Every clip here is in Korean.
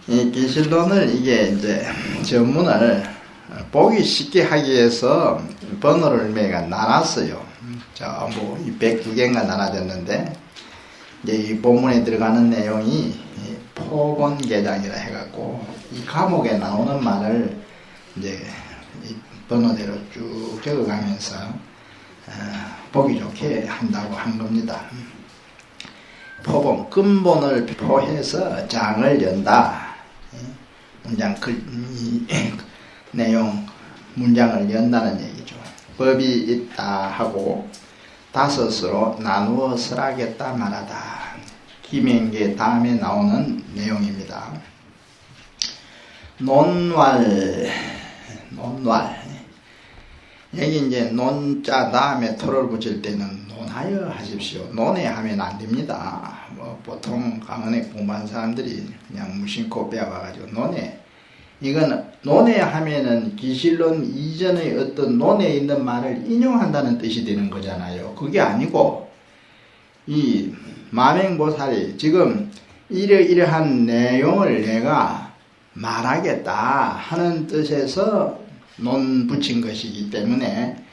이 기실론을 이게 이제 전문을 보기 쉽게 하기 위해서 번호를 매가 나눴어요. 전부 102개가 나눠졌는데, 이제 이 본문에 들어가는 내용이 포본계장이라 해갖고, 이 과목에 나오는 말을 이제 이 번호대로 쭉 적어가면서 보기 좋게 한다고 한 겁니다. 포본, 근본을 포해서 장을 연다. 문장, 내용, 문장을 연다는 얘기죠. 법이 있다 하고 다섯으로 나누어 설하겠다 말하다. 김행계 다음에 나오는 내용입니다. 논왈. 여기 이제 논자 다음에 토를 붙일 때는 논하여 하십시오. 논해하면 안 됩니다. 보통 강원에 공부한 사람들이 그냥 무심코 배워가지고 논해. 이건 논해하면은 기실론 이전의 어떤 논에 있는 말을 인용한다는 뜻이 되는 거잖아요. 그게 아니고 이 마맹보살이 지금 이러이러한 내용을 내가 말하겠다 하는 뜻에서 논 붙인 것이기 때문에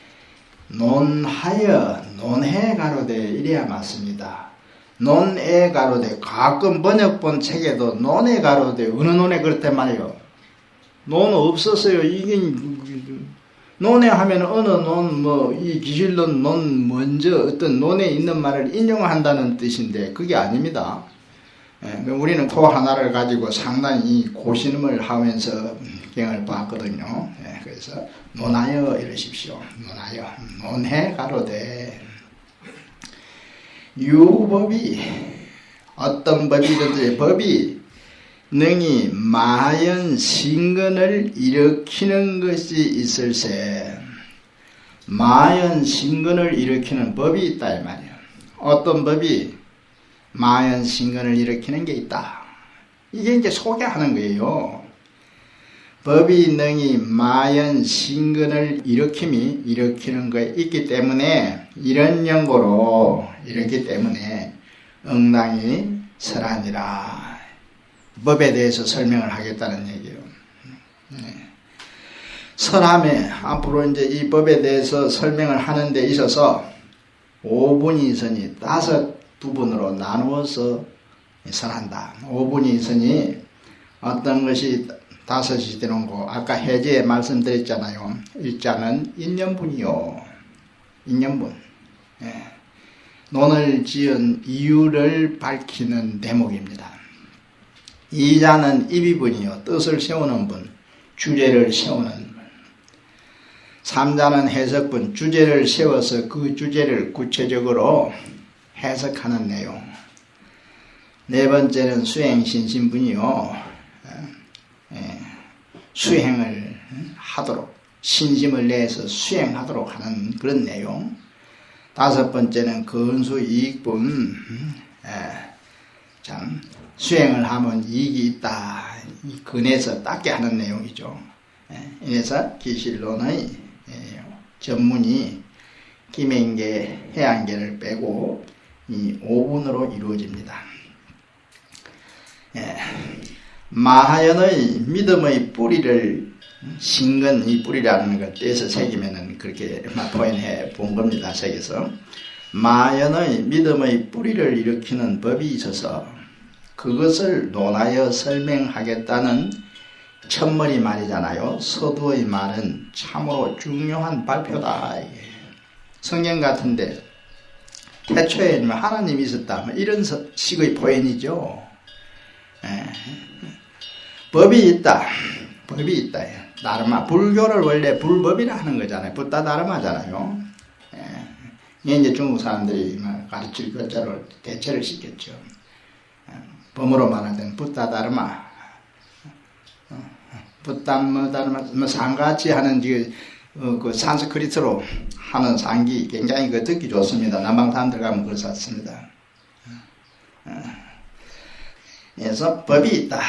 논하여 논해 가로되 이래야 맞습니다. 논에 가로되, 가끔 번역본 책에도 논에 가로되 어느 논에 그렇단 말이에요. 논 없었어요. 이게 논에 하면 어느 논, 이 기실론 논 먼저 어떤 논에 있는 말을 인용한다는 뜻인데 그게 아닙니다. 우리는 토 하나를 가지고 상당히 고심을 하면서 경을 봤거든요. 그래서 논하여 이러십시오. 논하여, 논해 가로되. 유법이, 어떤 법이든지 법이 능히 마연신근을 일으키는 것이 있을세. 마연신근을 일으키는 법이 있다 이 말이에요. 어떤 법이 마연신근을 일으키는 게 있다. 이게 이제 소개하는 거예요. 법이 능히 마연신근을 일으키는 거에 있기 때문에, 이런 연고로 이렇기 때문에 응당이 설하니라. 법에 대해서 설명을 하겠다는 얘기예요. 설함에 앞으로 이제 이 법에 대해서 설명을 하는 데 있어서 5분이 있으니 5부분으로 나누어서 설한다. 5분이 있으니 어떤 것이 5이 되는 거, 아까 해제에 말씀드렸잖아요. 1자는 인연분이요. 인연분. 논을 지은 이유를 밝히는 대목입니다. 2자는 입이분이요. 뜻을 세우는 분, 주제를 세우는 분. 3자는 해석분, 주제를 세워서 그 주제를 구체적으로 해석하는 내용. 4번째는 수행신심분이요. 수행을 하도록, 신심을 내서 수행하도록 하는 그런 내용. 5번째는 근수이익분, 참 수행을 하면 이익이 있다, 근에서 닦게 하는 내용이죠. 이래서 기실론의 전문이 김행계, 해안계를 빼고 이 5분으로 이루어집니다. 마하연의 믿음의 뿌리를, 신근, 이 뿌리라는 걸 떼서 새기면은 그렇게 표현해 본 겁니다. 책에서. 마하연의 믿음의 뿌리를 일으키는 법이 있어서 그것을 논하여 설명하겠다는 첫머리 말이잖아요. 서두의 말은 참으로 중요한 발표다. 성경 같은데 태초에 하나님이 있었다, 이런 식의 표현이죠. 법이 있다. 법이 있다. 다르마. 불교를 원래 불법이라 하는 거잖아요. 붓다 다르마잖아요. 이게 이제 중국 사람들이 가르칠 것자로 대체를 시켰죠. 범으로 말할 때는 붓다 다르마. 붓담 다르마, 상같이 하는 그 산스크리트로 하는 상기 굉장히 듣기 좋습니다. 남방 사람들 가면 그렇습니다. 그래서 법이 있다.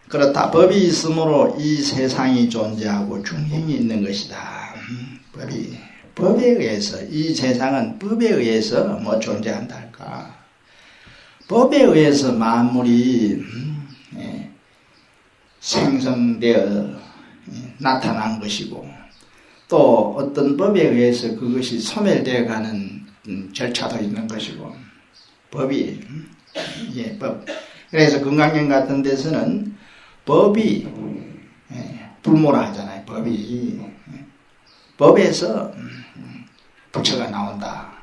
그렇다. 법이 있으므로 이 세상이 존재하고 중생이 있는 것이다. 법에 의해서, 이 세상은 법에 의해서 존재한다 할까. 법에 의해서 만물이 생성되어 나타난 것이고, 또 어떤 법에 의해서 그것이 소멸되어 가는 절차도 있는 것이고, 법이 법. 그래서 건강경 같은 데서는 법이 불모라 하잖아요. 법에서 부처가 나온다.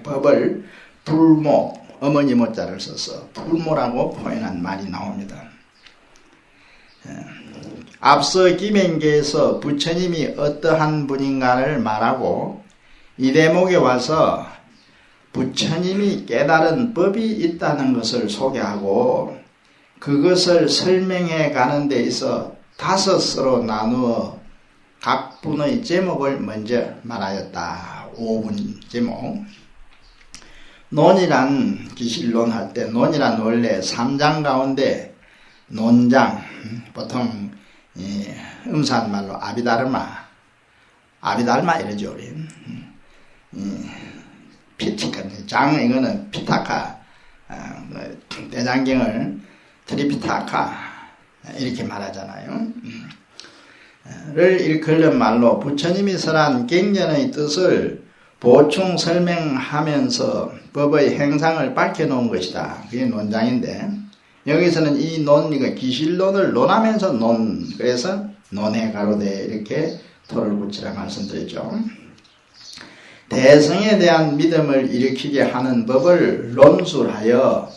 법을 불모, 어머니 모자를 써서 불모라고 표현한 말이 나옵니다. 앞서 김행계에서 부처님이 어떠한 분인가를 말하고, 이 대목에 와서 부처님이 깨달은 법이 있다는 것을 소개하고, 그것을 설명해 가는 데 있어 5으로 나누어 각 분의 제목을 먼저 말하였다. 5분 제목. 논이란, 기실론 할 때 논이란 원래 3장 가운데 논장, 보통 음산말로 아비다르마 이러죠 우리. 피티카 장, 이거는 피타카, 대장경을 트리피타카 이렇게 말하잖아요. 를 일컬는 말로 부처님이 설한 갱년의 뜻을 보충 설명하면서 법의 행상을 밝혀놓은 것이다. 그게 논장인데, 여기서는 이 논, 기실론을 논하면서 그래서 논해 가로되 이렇게 토를 붙이라 말씀드렸죠. 대성에 대한 믿음을 일으키게 하는 법을 논술하여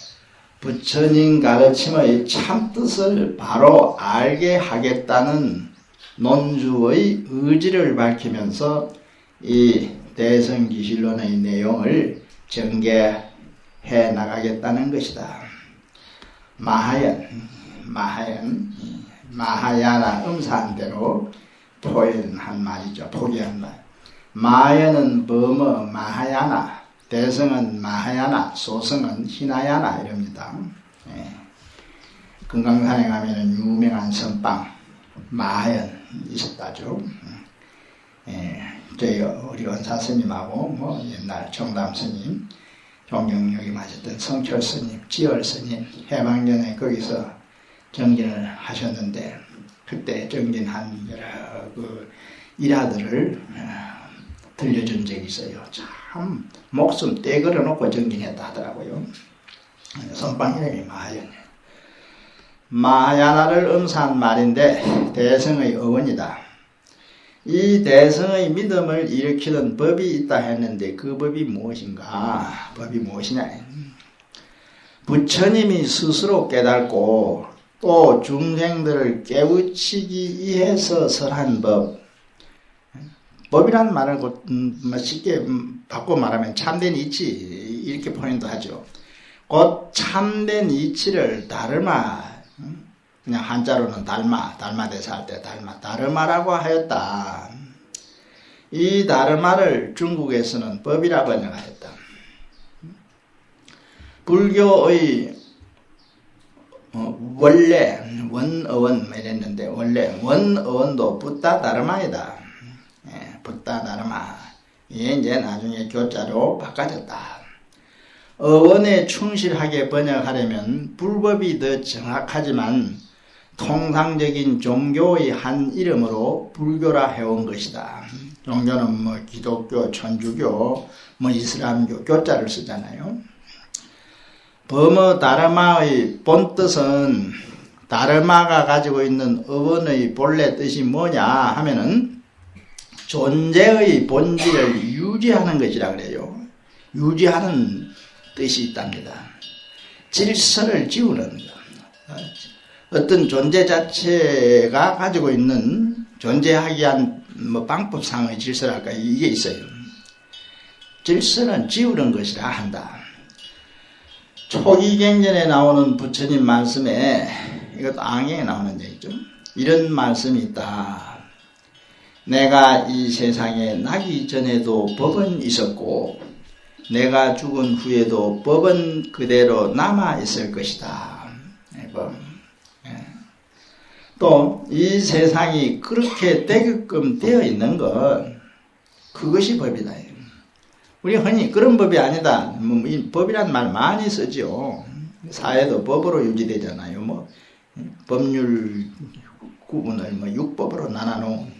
부처님 가르침의 참뜻을 바로 알게 하겠다는 논주의 의지를 밝히면서 이 대성기실론의 내용을 전개해 나가겠다는 것이다. 마하야나 음사한 대로 표현한 말이죠. 포기한 말. 마하야는 뭐뭐 마하야나, 대성은 마하야나, 소성은 히나야나 이럽니다. 금강산에 가면은 유명한 선방 마하연 있었다죠. 저희 우리 원사 스님하고 옛날 정담 스님, 종경역에 마셨던 성철 스님, 지열 스님 해방전에 거기서 정진을 하셨는데, 그때 정진한 여러 일화들을 들려준 적이 있어요. 참 목숨 떼걸어 놓고 정진했다 하더라고요. 선방 이름이 마하연이에요. 마야나를 음사한 말인데 대성의 어원이다. 이 대성의 믿음을 일으키는 법이 있다 했는데 그 법이 무엇인가? 법이 무엇이냐? 부처님이 스스로 깨닫고 또 중생들을 깨우치기 위해서 설한 법. 법이란 말을 쉽게 바꿔 말하면 참된 이치 이렇게 표현도 하죠. 곧 참된 이치를 다르마, 그냥 한자로는 달마대사 할 때 다르마라고 하였다. 이 다르마를 중국에서는 법이라 번역하였다. 불교의 원래 원어원 이랬는데 원래 원어원도 붓다 다르마이다. 붓다 다르마. 이게 이제 나중에 교자로 바꿔졌다. 어원에 충실하게 번역하려면 불법이 더 정확하지만 통상적인 종교의 한 이름으로 불교라 해온 것이다. 종교는 기독교, 천주교, 이슬람교 교자를 쓰잖아요. 범어 다르마의 본뜻은 다르마가 가지고 있는 어원의 본래 뜻이 뭐냐 하면은 존재의 본질을 유지하는 것이라 그래요. 유지하는 뜻이 있답니다. 질서를 지우는 것. 어떤 존재 자체가 가지고 있는 존재하기 위한 방법상의 질서랄까 이게 있어요. 질서는 지우는 것이라 한다. 초기경전에 나오는 부처님 말씀에 이것도 앙에 나오는 얘기죠. 이런 말씀이 있다. 내가 이 세상에 나기 전에도 법은 있었고 내가 죽은 후에도 법은 그대로 남아 있을 것이다. 또 이 세상이 그렇게 되게끔 되어 있는 것, 그것이 법이다. 우리 흔히 그런 법이 아니다. 이 법이란 말 많이 쓰죠. 사회도 법으로 유지되잖아요. 뭐 법률 구분을 뭐 육법으로 나눠놓은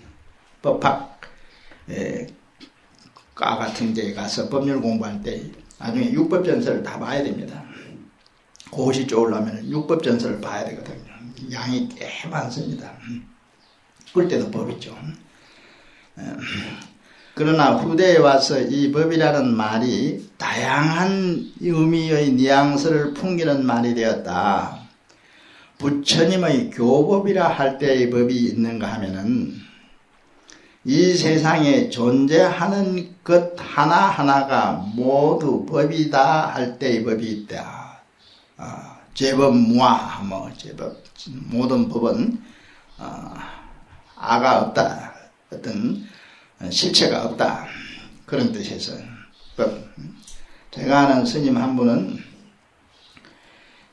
법학 과 같은 데 가서 법률 공부할 때 나중에 육법 전서를 다 봐야 됩니다. 고시 쪼으려면 육법 전서를 봐야 되거든요. 양이 꽤 많습니다. 그럴 때도 법이죠. 그러나 후대에 와서 이 법이라는 말이 다양한 의미의 뉘앙스를 풍기는 말이 되었다. 부처님의 교법이라 할 때의 법이 있는가 하면은 이 세상에 존재하는 것 하나하나가 모두 법이다 할 때의 법이 있다. 제법 무아, 제법 모든 법은 아가 없다. 어떤 실체가 없다. 그런 뜻에서 법. 제가 아는 스님 한 분은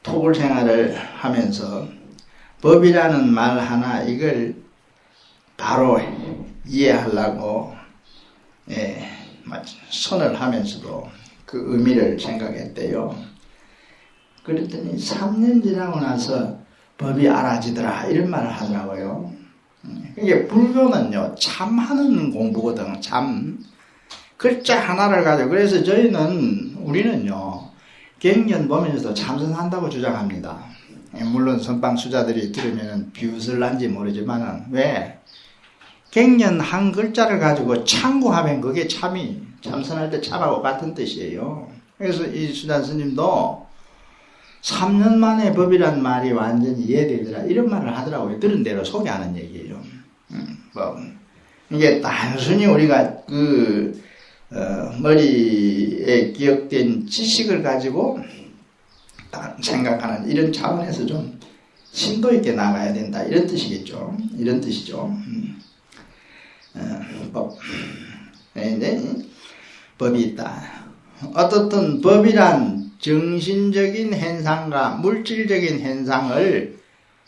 토굴 생활을 하면서 법이라는 말 하나 이걸 바로 이해하려고 선을 하면서도 그 의미를 생각했대요. 그랬더니 3년 지나고 나서 법이 알아지더라 이런 말을 하더라고요. 이게 불교는요 참하는 공부거든. 참 글자 하나를 가지고. 그래서 우리는요 갱년 보면서도 참선한다고 주장합니다. 물론 선방 수자들이 들으면 비웃을란지 모르지만은 왜? 갱년 한 글자를 가지고 참고하면 그게 참선할 때 참하고 같은 뜻이에요. 그래서 이 수자 스님도 3년 만에 법이란 말이 완전히 이해되더라 이런 말을 하더라고요. 들은 대로 소개하는 얘기예요. 이게 단순히 우리가 머리에 기억된 지식을 가지고 생각하는 이런 차원에서 좀 심도 있게 나가야 된다 이런 뜻이겠죠. 이런 뜻이죠. 법이 있다. 어떻든 법이란 정신적인 현상과 물질적인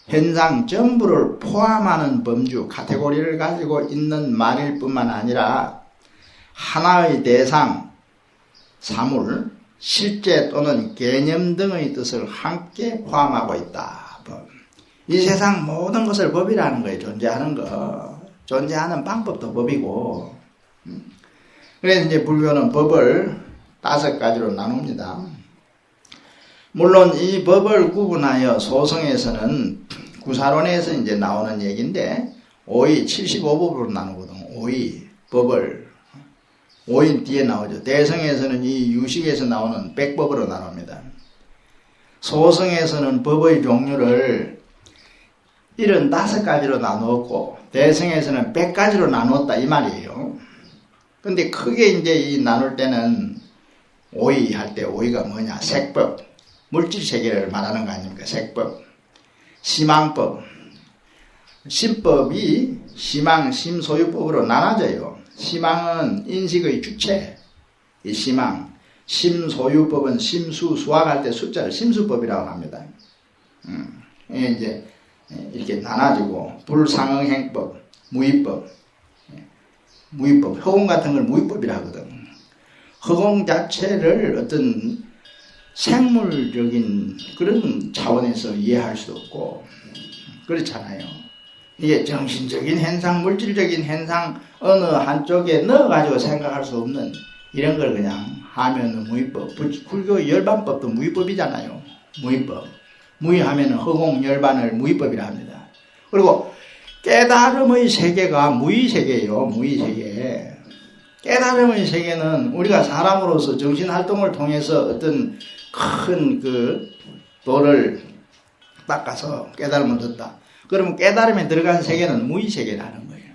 현상 전부를 포함하는 범주 카테고리를 가지고 있는 말일 뿐만 아니라 하나의 대상, 사물, 실제 또는 개념 등의 뜻을 함께 포함하고 있다. 이 세상 모든 것을 법이라는 거예요. 존재하는 거. 존재하는 방법도 법이고. 그래서 이제 불교는 법을 5가지로 나눕니다. 물론 이 법을 구분하여 소성에서는 구사론에서 이제 나오는 얘기인데 5의 75법으로 나누거든. 5의 법을 5인 뒤에 나오죠. 대성에서는 이 유식에서 나오는 100법으로 나눕니다. 소성에서는 법의 종류를 75가지로 나누었고 대성에서는 100가지로 나누었다 이 말이에요. 근데 크게 이제 이 나눌 때는 5의 할 때 5의가 뭐냐? 색법, 물질 세계를 말하는 거 아닙니까? 색법, 심망법, 심법이 심망, 심소유법으로 나눠져요. 심망은 인식의 주체, 이 심망, 심소유법은 심수, 수학할 때 숫자를 심수법이라고 합니다. 이제 이렇게 나눠지고 불상응행법, 무위법, 허공 같은 걸 무위법이라 하거든. 허공 자체를 어떤 생물적인 그런 차원에서 이해할 수도 없고 그렇잖아요. 이게 정신적인 현상, 물질적인 현상 어느 한쪽에 넣어가지고 생각할 수 없는 이런 걸 그냥 하면 무위법. 불교 열반법도 무위법이잖아요. 무위법. 무위하면 허공 열반을 무위법이라 합니다. 그리고 깨달음의 세계가 무위세계예요. 무위세계. 깨달음의 세계는 우리가 사람으로서 정신활동을 통해서 어떤 큰 도를 닦아서 깨달음을 얻었다. 그러면 깨달음에 들어간 세계는 무의세계라는 거예요.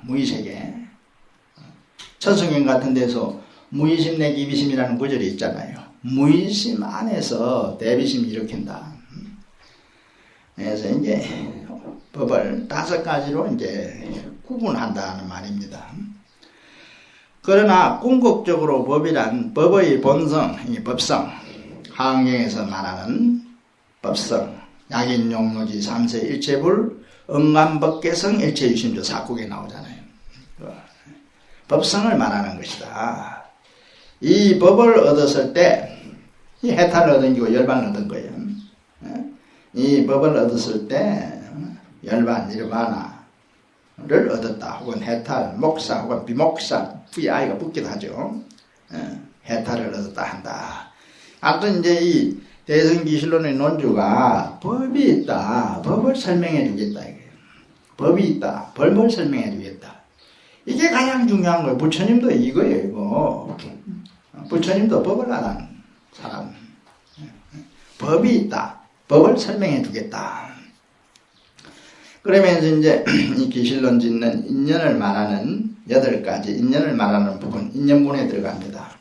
무의세계. 천성경 같은 데서 무의심 내 기비심이라는 구절이 있잖아요. 무의심 안에서 대비심이 일으킨다. 그래서 이제 법을 5가지로 이제 구분한다는 말입니다. 그러나 궁극적으로 법이란 법의 본성, 이 법성, 하은경에서 말하는 법성, 약인용로지 3세 일체불, 응감법계성 일체유심조 4국에 나오잖아요. 법성을 말하는 것이다. 이 법을 얻었을 때 이 해탈을 얻은 거고 열반을 얻은 거예요. 이 법을 얻었을 때 열반, 니르바나를 얻었다. 혹은 해탈, 목사 혹은 비목사, VI가 붙기도 하죠. 해탈을 얻었다 한다. 아무튼 이제 이 대승기실론의 논주가 법이 있다. 법을 설명해 주겠다. 법이 있다. 법을 설명해 주겠다. 이게 가장 중요한 거예요. 부처님도 이거예요. 이거. 부처님도 법을 아는 사람. 법이 있다. 법을 설명해 주겠다. 그러면서 이제 이 기실론 짓는 인연을 말하는 8가지 인연을 말하는 부분, 인연문에 들어갑니다.